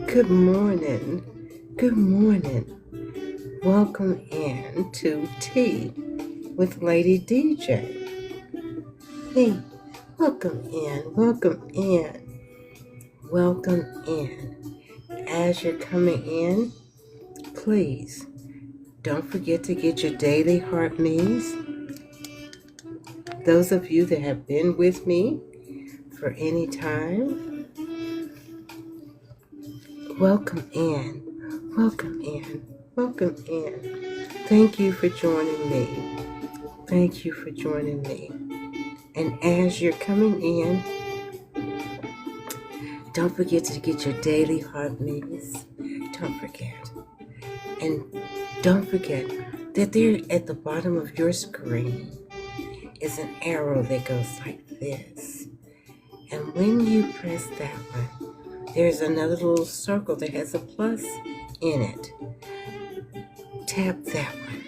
Good morning. Good morning. Welcome in to Tea with Lady DJ. Hey, welcome in. Welcome in. Welcome in. As you're coming in, please don't forget to get your daily heart needs. Those of you that have been with me for any time, welcome in. Welcome in. Welcome in. Thank you for joining me. Thank you for joining me. And as you're coming in, don't forget to get your daily heart needs. Don't forget. And don't forget that there at the bottom of your screen is an arrow that goes like this. And when you press that one, there's another little circle that has a plus in it. Tap that one.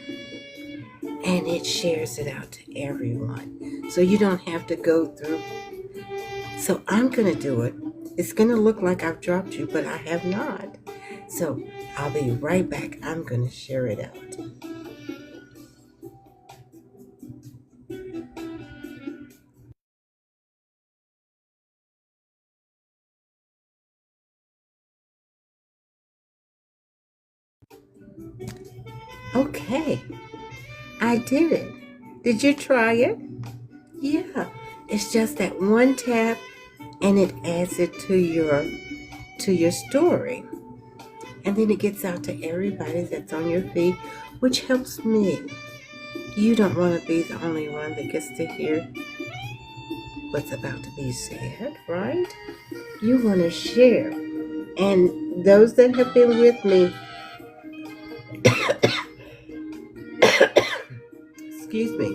And it shares it out to everyone. So you don't have to go through. So I'm going to do it. It's going to look like I've dropped you, but I have not. So I'll be right back. I'm going to share it out. Okay, I did it. Did you try it? Yeah, it's just that one tap and it adds it to your story. And then it gets out to everybody that's on your feed, which helps me. You don't want to be the only one that gets to hear what's about to be said, right? You want to share. And those that have been with me, excuse me,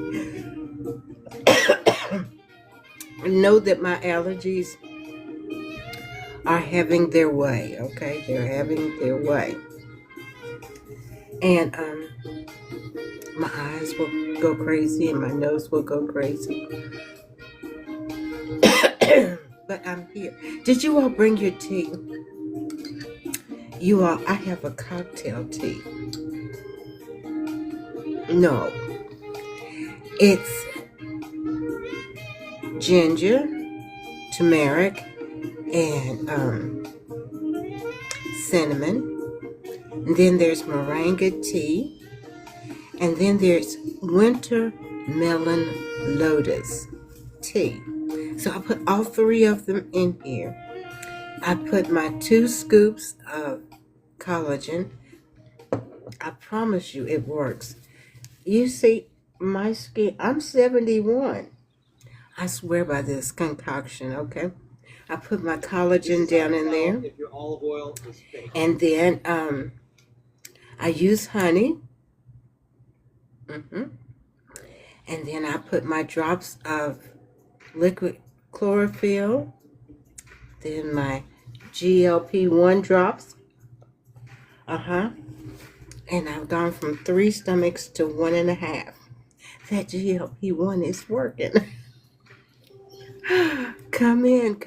know that my allergies are having their way, okay? They're having their way. And my eyes will go crazy and my nose will go crazy. But I'm here. Did you all bring your tea? You all, I have a cocktail tea. No, it's ginger, turmeric, and cinnamon. And then there's moringa tea. And then there's winter melon lotus tea. So I put all three of them in here. I put my 2 scoops of collagen. I promise you it works. You see, my skin, I'm 71. I swear by this concoction, okay? I put my collagen down in there. And then I use honey. hmm And then I put my drops of liquid chlorophyll. Then my GLP-1 drops. And I've gone from 3 stomachs to 1.5. That GLP-1 is working. Come in,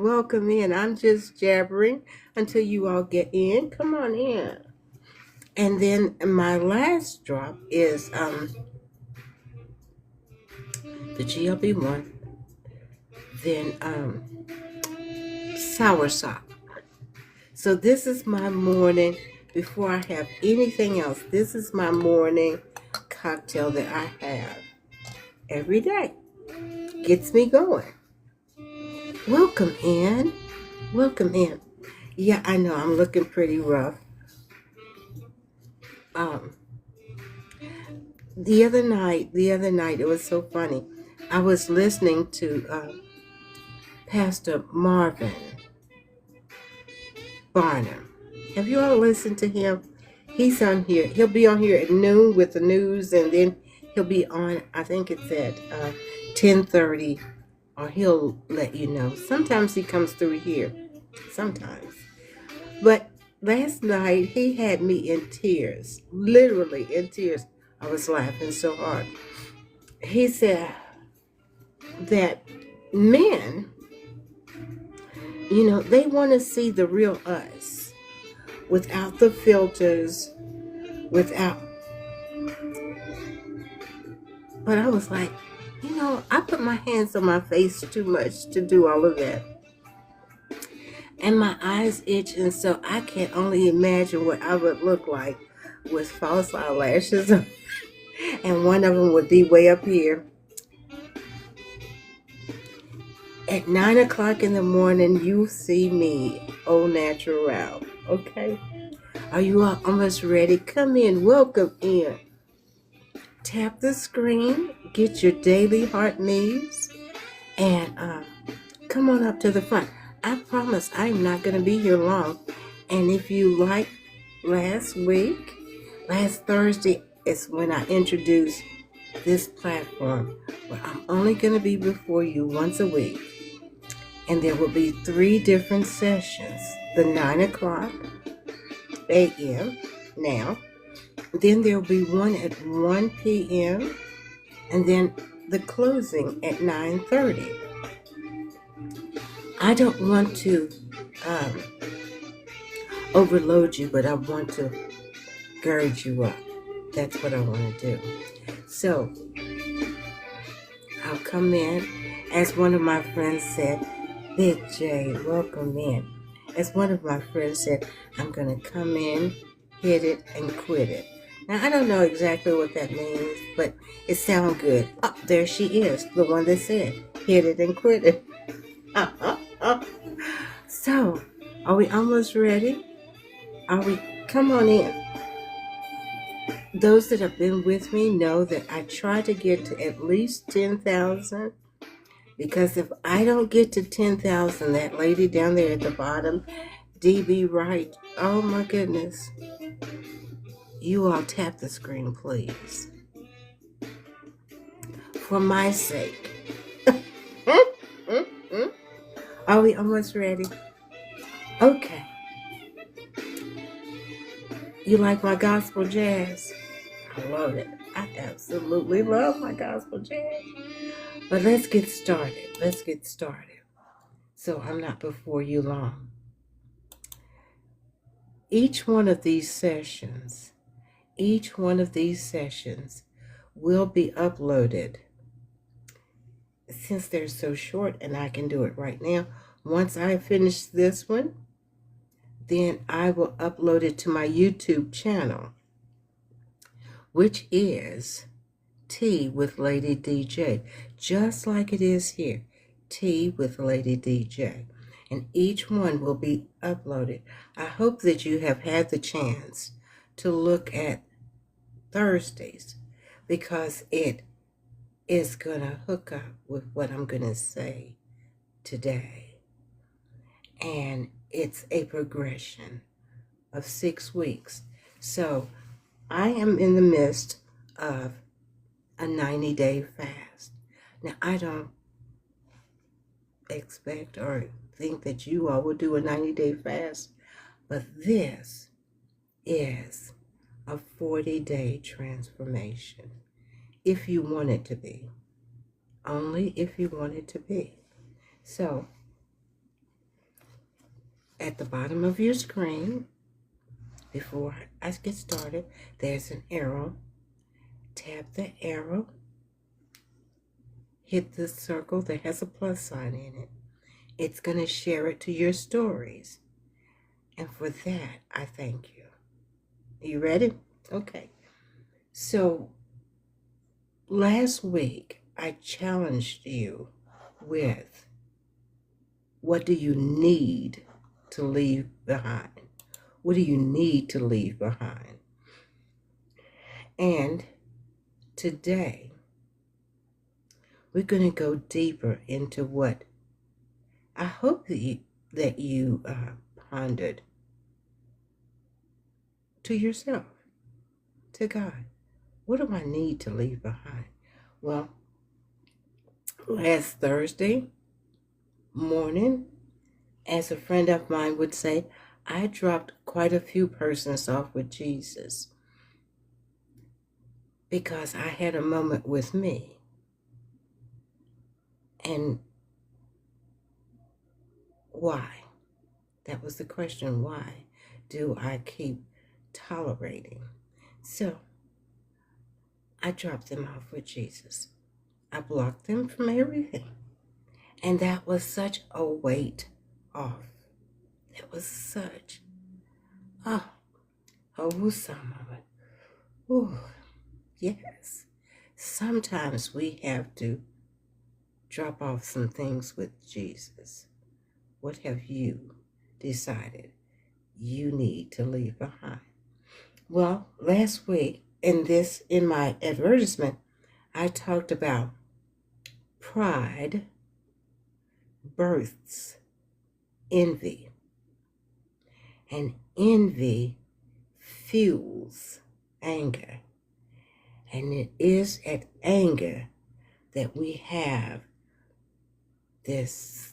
welcome in. I'm just jabbering until you all get in. Come on in. And then my last drop is the GLP-1, then soursop. So this is my morning before I have anything else. This is my morning cocktail that I have every day. Gets me going. Welcome in. Welcome in. Yeah, I know I'm looking pretty rough. Um, the other night, it was so funny. I was listening to Pastor Marvin Barnum. Have you all listened to him? He's on here. He'll be on here at noon with the news, and then he'll be on. I think it's at 10:30, or he'll let you know. Sometimes he comes through here. Sometimes, but last night he had me in tears, literally in tears. I was laughing so hard. He said that men They want to see the real us without the filters, without. But I was like, I put my hands on my face too much to do all of that. And my eyes itch, and so I can only imagine what I would look like with false eyelashes. And one of them would be way up here. At 9 o'clock in the morning, you see me, au natural. Okay? Are you all almost ready? Come in, welcome in. Tap the screen, get your daily heart needs, and come on up to the front. I promise I'm not going to be here long. And if you like last Thursday is when I introduced this platform where I'm only going to be before you once a week. And there will be 3 different sessions. The 9 o'clock a.m. now. Then there will be one at 1 p.m. And then the closing at 9:30. I don't want to overload you, but I want to gird you up. That's what I want to do. So I'll come in, as one of my friends said, Big J, welcome in. As one of my friends said, I'm going to come in, hit it, and quit it. Now, I don't know exactly what that means, but it sounds good. Oh, there she is, the one that said, hit it and quit it. So, are we almost ready? Come on in. Those that have been with me know that I try to get to at least 10,000. Because if I don't get to 10,000, that lady down there at the bottom, DB Wright, oh my goodness. You all tap the screen, please. For my sake. Are we almost ready? Okay. You like my gospel jazz? I love it. I absolutely love my gospel jazz. But let's get started. So I'm not before you long. Each one of these sessions will be uploaded. Since they're so short and I can do it right now, once I finish this one, then I will upload it to my YouTube channel, which is Tea with Lady DJ, just like it is here, Tea with Lady DJ. And each one will be uploaded. I hope that you have had the chance to look at Thursdays, because it is going to hook up with what I'm going to say today. And it's a progression of 6 weeks. So I am in the midst of a 90-day fast. Now, I don't expect or think that you all will do a 90-day fast, but this is a 40-day transformation, if you want it to be. Only if you want it to be. So, at the bottom of your screen, before I get started, there's an arrow. Tap the arrow. Hit the circle that has a plus sign in it. It's going to share it to your stories. And for that, I thank you. Are you ready? Okay. So, last week, I challenged you with, what do you need to leave behind? What do you need to leave behind? And today, we're going to go deeper into what I hope that you pondered to yourself, to God. What do I need to leave behind? Well, last Thursday morning, as a friend of mine would say, I dropped quite a few persons off with Jesus because I had a moment with me. And Why? That was the question. Why do I keep tolerating? So I dropped them off with Jesus. I blocked them from everything. And that was such a weight off. It was such a woosa moment. Ooh, yes. Sometimes we have to drop off some things with Jesus. What have you decided you need to leave behind? Well, last week in my advertisement, I talked about pride births envy, and envy fuels anger. And it is at anger that we have this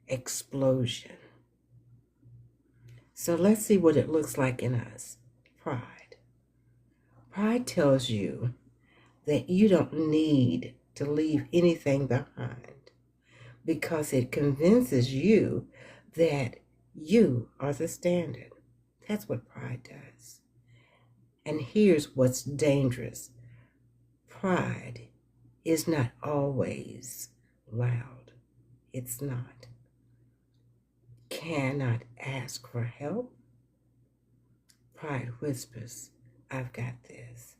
explosion. So let's see what it looks like in us. Pride. Pride tells you that you don't need to leave anything behind because it convinces you that you are the standard. That's what pride does. And here's what's dangerous. Pride is not always loud. It's not. Cannot ask for help. Pride whispers, I've got this.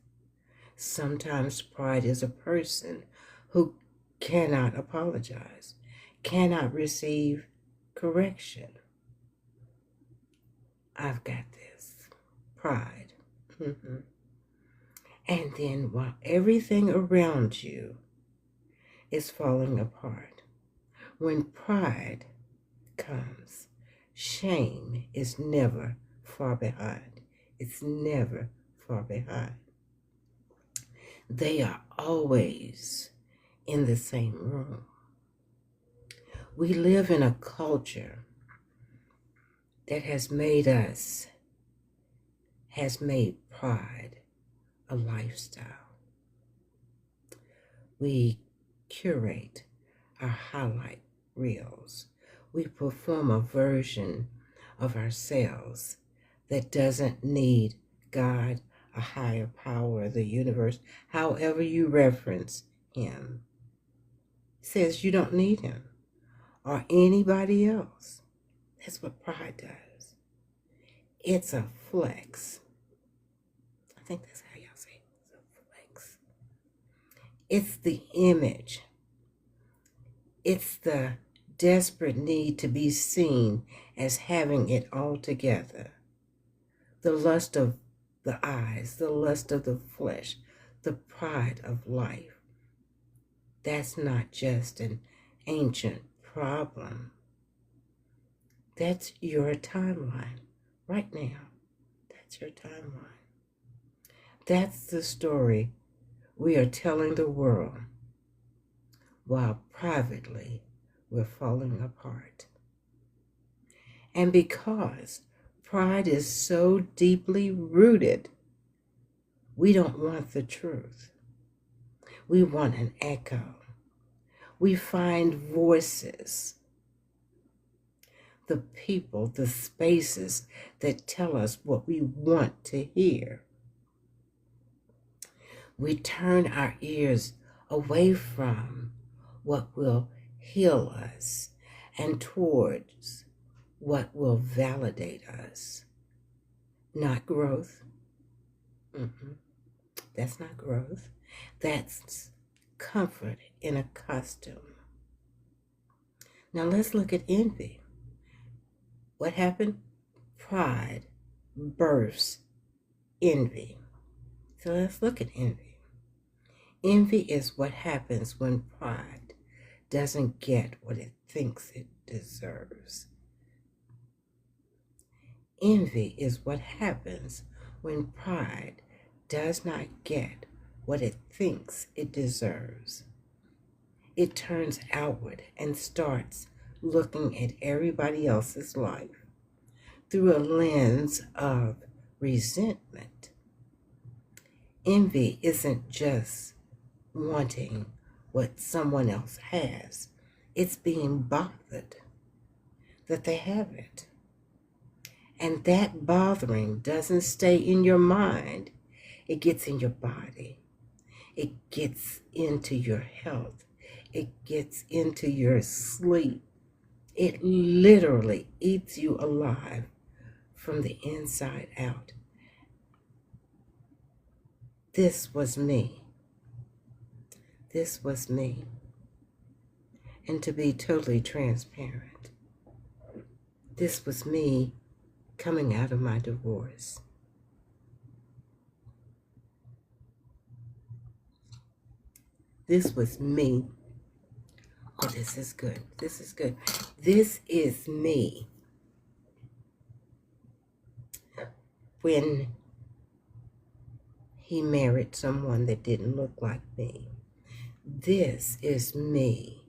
Sometimes pride is a person who cannot apologize, cannot receive correction. I've got this. Pride. And then while everything around you is falling apart, when pride comes, shame is never far behind. It's never far behind. They are always in the same room. We live in a culture that has made pride a lifestyle. We curate our highlight reels. We perform a version of ourselves that doesn't need God, a higher power, the universe, however you reference him. Says you don't need him or anybody else. That's what pride does. It's a flex. I think that's how y'all say it. It's a flex. It's the image. It's the desperate need to be seen as having it all together. The lust of the eyes, the lust of the flesh, the pride of life. That's not just an ancient problem. That's your timeline right now. That's your timeline. That's the story we are telling the world while privately we're falling apart. And because pride is so deeply rooted, we don't want the truth. We want an echo. We find voices, the people, the spaces that tell us what we want to hear. We turn our ears away from what will heal us and towards what will validate us. Not growth. That's not growth. That's comfort in a custom. Now let's look at envy. What happened? Pride births envy. So let's look at envy. Envy is what happens when pride doesn't get what it thinks it deserves. Envy is what happens when pride does not get what it thinks it deserves. It turns outward and starts looking at everybody else's life through a lens of resentment. Envy isn't just wanting what someone else has. It's being bothered that they have it. And that bothering doesn't stay in your mind. It gets in your body. It gets into your health. It gets into your sleep. It literally eats you alive from the inside out. This was me. This was me. And to be totally transparent, this was me coming out of my divorce. This was me. Oh, this is good. This is good. This is me when he married someone that didn't look like me. This is me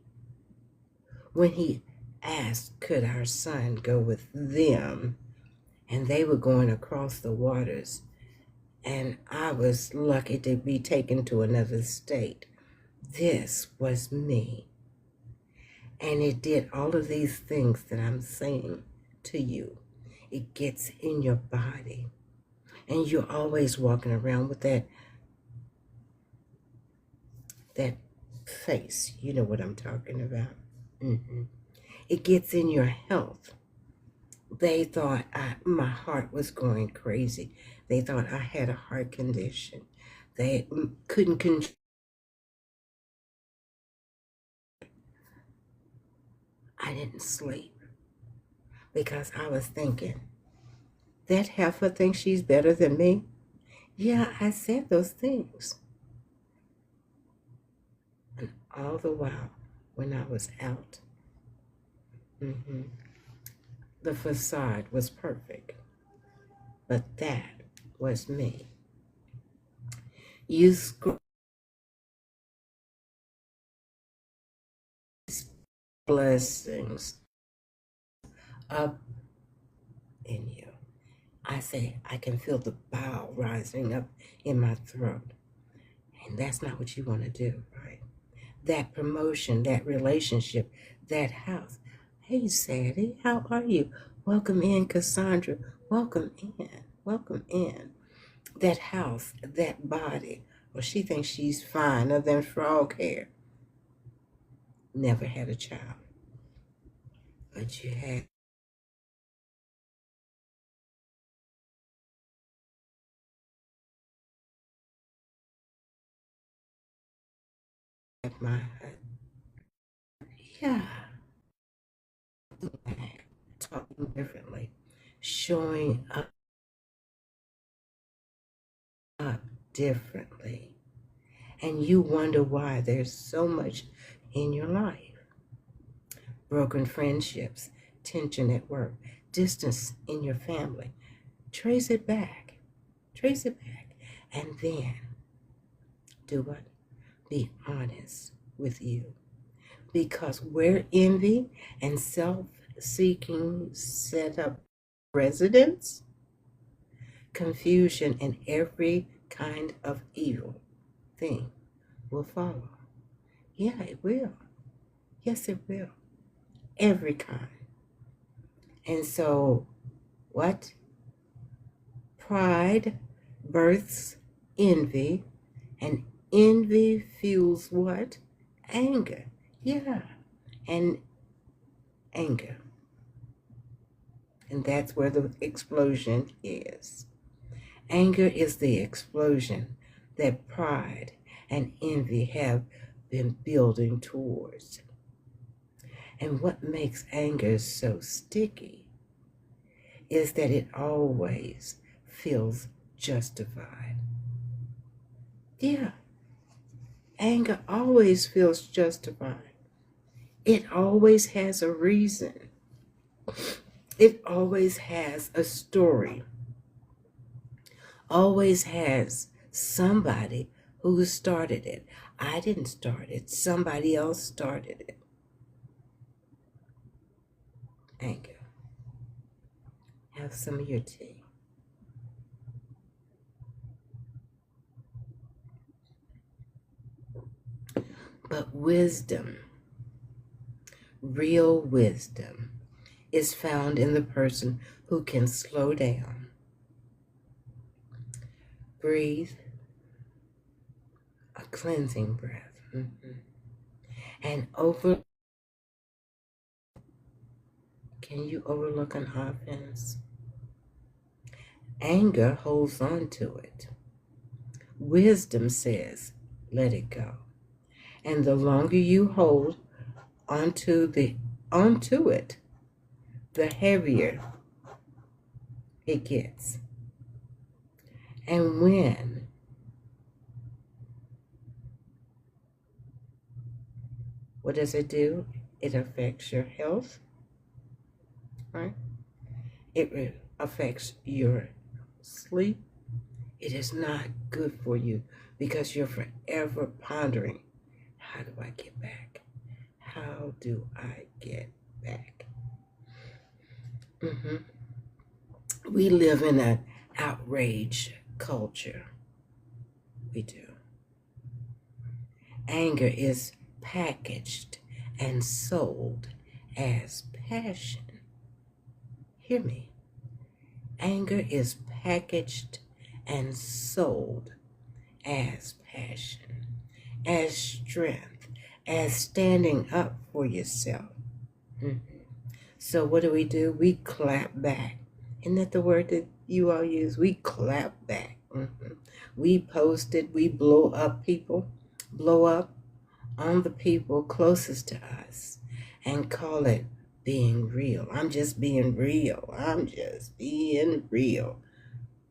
when he asked, could our son go with them? And they were going across the waters. And I was lucky to be taken to another state. This was me. And it did all of these things that I'm saying to you. It gets in your body. And you're always walking around with that face. You know what I'm talking about. It gets in your health. They thought my heart was going crazy. They thought I had a heart condition. They couldn't control. I didn't sleep because I was thinking, that heifer thinks she's better than me. Yeah, I said those things. And all the while, when I was out, the facade was perfect. But that was me. You blessings up in you. I say, I can feel the bile rising up in my throat. And that's not what you want to do, right? That promotion, that relationship, that house. Hey, Sadie, how are you? Welcome in, Cassandra. Welcome in. Welcome in. That house, that body. Well, she thinks she's finer than frog hair. Never had a child. But you had my, yeah, talking differently, showing up differently. And you wonder why there's so much in your life. Broken friendships, tension at work, distance in your family. Trace it back. Trace it back. And then do what? Be honest with you. Because where envy and self-seeking set up residence, confusion and every kind of evil thing will follow. Yeah, it will. Yes, it will. Every kind. And so, what? Pride births envy, and envy fuels what? Anger. Yeah, and anger. And that's where the explosion is. Anger is the explosion that pride and envy have been building towards. And what makes anger so sticky is that it always feels justified. Yeah, anger always feels justified. It always has a reason. It always has a story. Always has somebody who started it. I didn't start it. Somebody else started it. Anger. Have some of your tea. But wisdom, real wisdom, is found in the person who can slow down, breathe, a cleansing breath, and over. Can you overlook an offense? Anger holds on to it. Wisdom says, let it go. And the longer you hold onto it, the heavier it gets. And what does it do? It affects your health, right? It affects your sleep. It is not good for you because you're forever pondering, how do I get back? How do I get back? We live in an outrage culture. We do. Anger is packaged and sold as passion. Hear me. Anger is packaged and sold as passion, as strength, as standing up for yourself. So what do? We clap back. Isn't that the word that you all use? We clap back. We post it. We blow up on the people closest to us and call it being real. I'm just being real.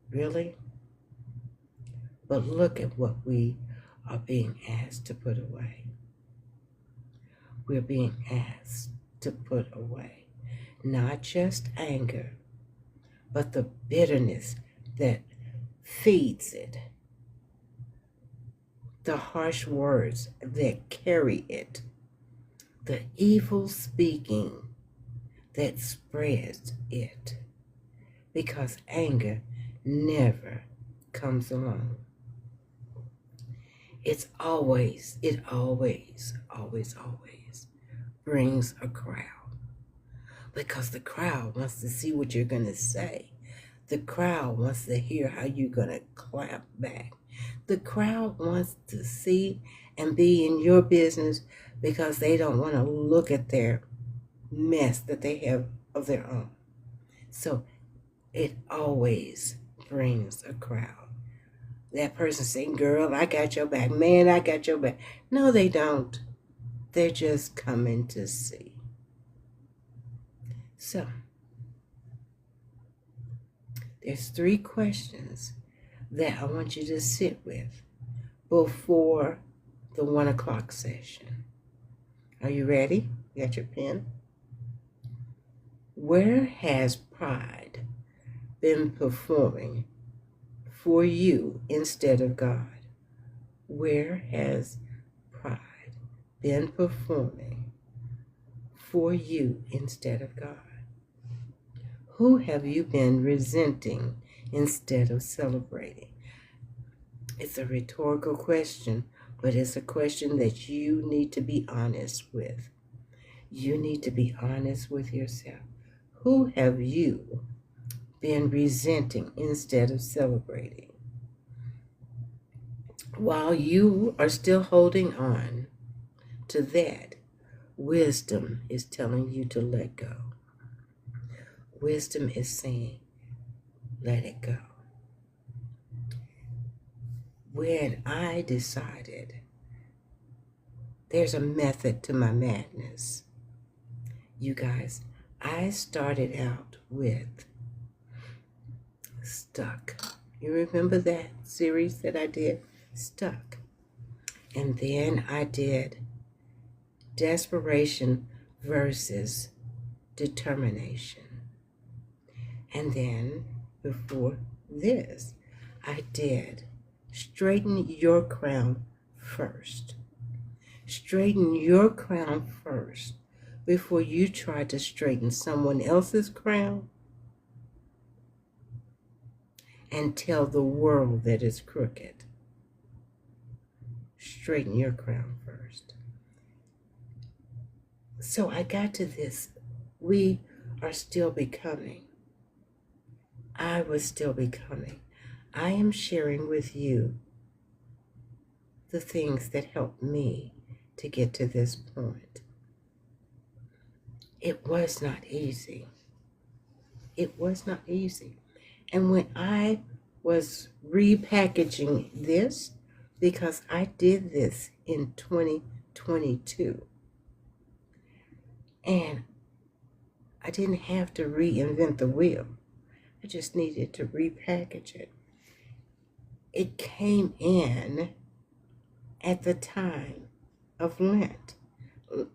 Really? But look at what we are being asked to put away. We're being asked to put away not just anger, but the bitterness that feeds it, the harsh words that carry it, the evil speaking that spreads it, because anger never comes alone. It always brings a crowd, because the crowd wants to see what you're going to say. The crowd wants to hear how you're going to clap back. The crowd wants to see and be in your business because they don't want to look at their mess that they have of their own. So it always brings a crowd. That person saying, girl, I got your back. Man, I got your back. No, they don't. They're just coming to see. So, there's 3 questions that I want you to sit with before the 1 o'clock session. Are you ready? You got your pen? Where has pride been performing for you instead of God? Where has pride been performing for you instead of God? Who have you been resenting instead of celebrating? It's a rhetorical question, but it's a question that you need to be honest with. You need to be honest with yourself. Who have you been resenting instead of celebrating? While you are still holding on to that, wisdom is telling you to let go. Wisdom is saying, let it go. When I decided there's a method to my madness, you guys, I started out with Stuck. You remember that series that I did? Stuck. And then I did Desperation versus Determination. And then before this, I did Straighten Your Crown First. Straighten your crown first before you try to straighten someone else's crown and tell the world that it's crooked. Straighten your crown first. So I got to this. We are still becoming. I was still becoming. I am sharing with you the things that helped me to get to this point. It was not easy. It was not easy. And when I was repackaging this, because I did this in 2022, and I didn't have to reinvent the wheel. I just needed to repackage it. It came in at the time of Lent.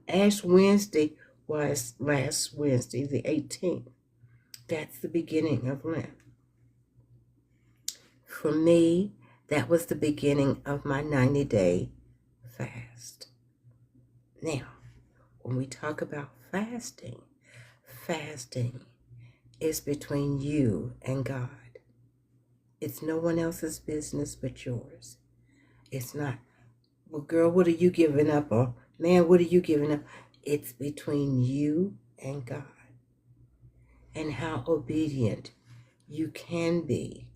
Ash Wednesday was last Wednesday, the 18th. That's the beginning of Lent. For me, that was the beginning of my 90-day fast. Now, when we talk about fasting is between you and God. It's no one else's business but yours. It's not, well, girl, what are you giving up? Or, man, what are you giving up? It's between you and God. And how obedient you can be.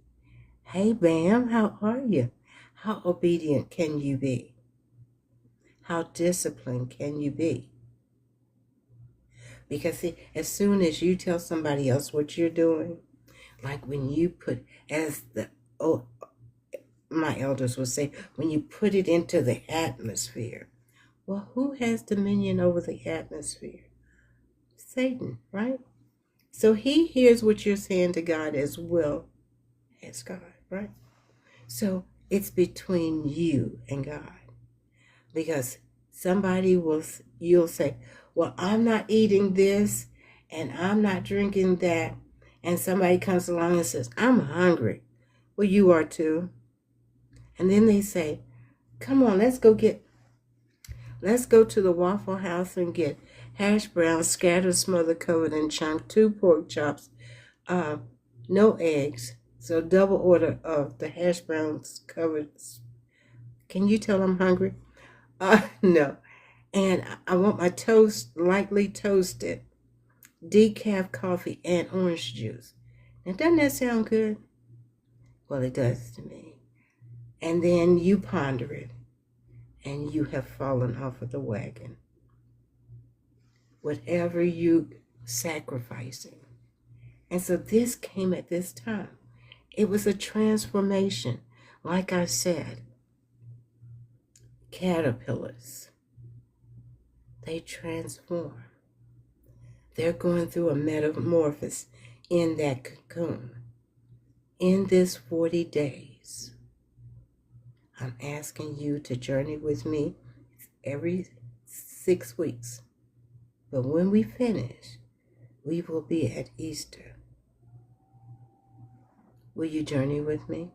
Hey, Bam, how are you? How obedient can you be? How disciplined can you be? Because see, as soon as you tell somebody else what you're doing, like when you put, as my elders would say, when you put it into the atmosphere, well, who has dominion over the atmosphere? Satan, right? So he hears what you're saying to God as well as God, right? So it's between you and God. Because you'll say, well, I'm not eating this and I'm not drinking that. And somebody comes along and says, I'm hungry. Well, you are too. And then they say, come on, let's go to the Waffle House and get hash browns, scattered, smothered, covered, and chunked, 2 pork chops, no eggs. So double order of the hash browns covered. Can you tell I'm hungry? No. And I want my toast lightly toasted, decaf coffee, and orange juice. Now, doesn't that sound good? Well, it does to me. And then you ponder it, and you have fallen off of the wagon. Whatever you sacrificing. And so this came at this time. It was a transformation. Like I said, caterpillars, they transform. They're going through a metamorphosis in that cocoon. In this 40 days, I'm asking you to journey with me every 6 weeks. But when we finish, we will be at Easter. Will you journey with me?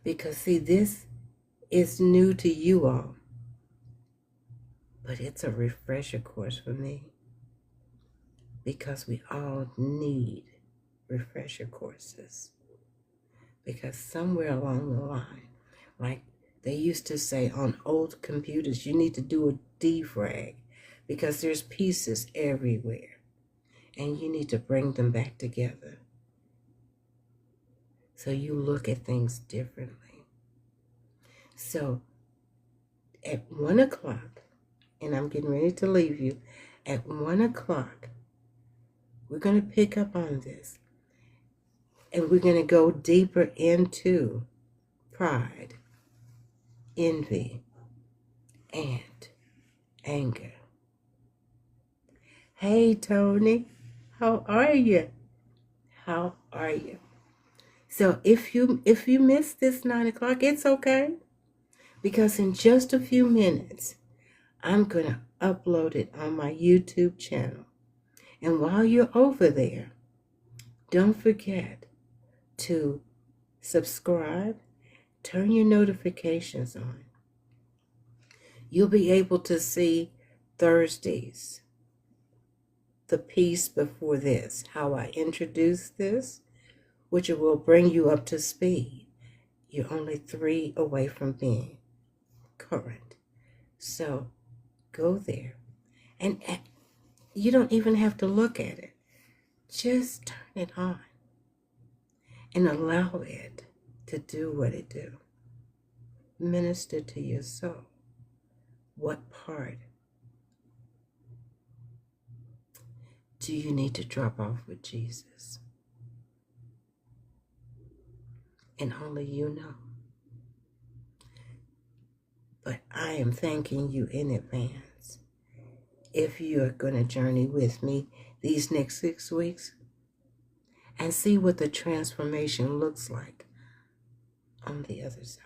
Because see, this is new to you all. But it's a refresher course for me. Because we all need refresher courses. Because somewhere along the line, like they used to say on old computers, you need to do a defrag because there's pieces everywhere and you need to bring them back together so you look at things differently. So at 1 o'clock, and I'm getting ready to leave you, at 1 o'clock, we're going to pick up on this and we're going to go deeper into pride, envy, and anger. Hey, Tony, how are you? How are you? So if you miss this 9 o'clock, it's okay. Because in just a few minutes, I'm going to upload it on my YouTube channel. And while you're over there, don't forget to subscribe, turn your notifications on. You'll be able to see Thursdays, the piece before this, how I introduce this, which will bring you up to speed. You're only 3 away from being current. So go there. And you don't even have to look at it. Just turn it on and allow it to do what it do. Minister to your soul. What part do you need to drop off with Jesus? And only you know. But I am thanking you in advance. If you are going to journey with me these next 6 weeks and see what the transformation looks like on the other side.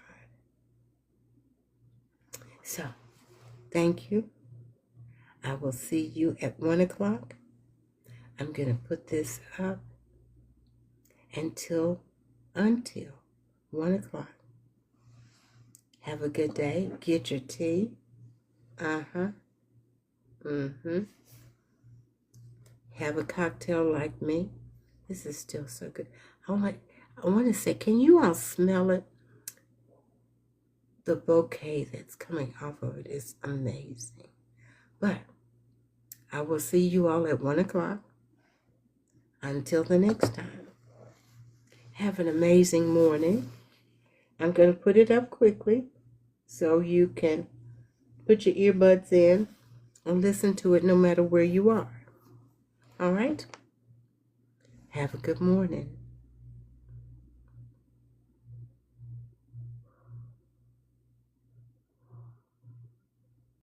So, thank you. I will see you at 1 o'clock. I'm going to put this up until 1 o'clock. Have a good day. Get your tea. Have a cocktail like me. This is still so good. I want to say, can you all smell it? The bouquet that's coming off of it is amazing. But I will see you all at 1 o'clock. Until the next time, have an amazing morning. I'm going to put it up quickly so you can put your earbuds in and listen to it no matter where you are. All right? Have a good morning.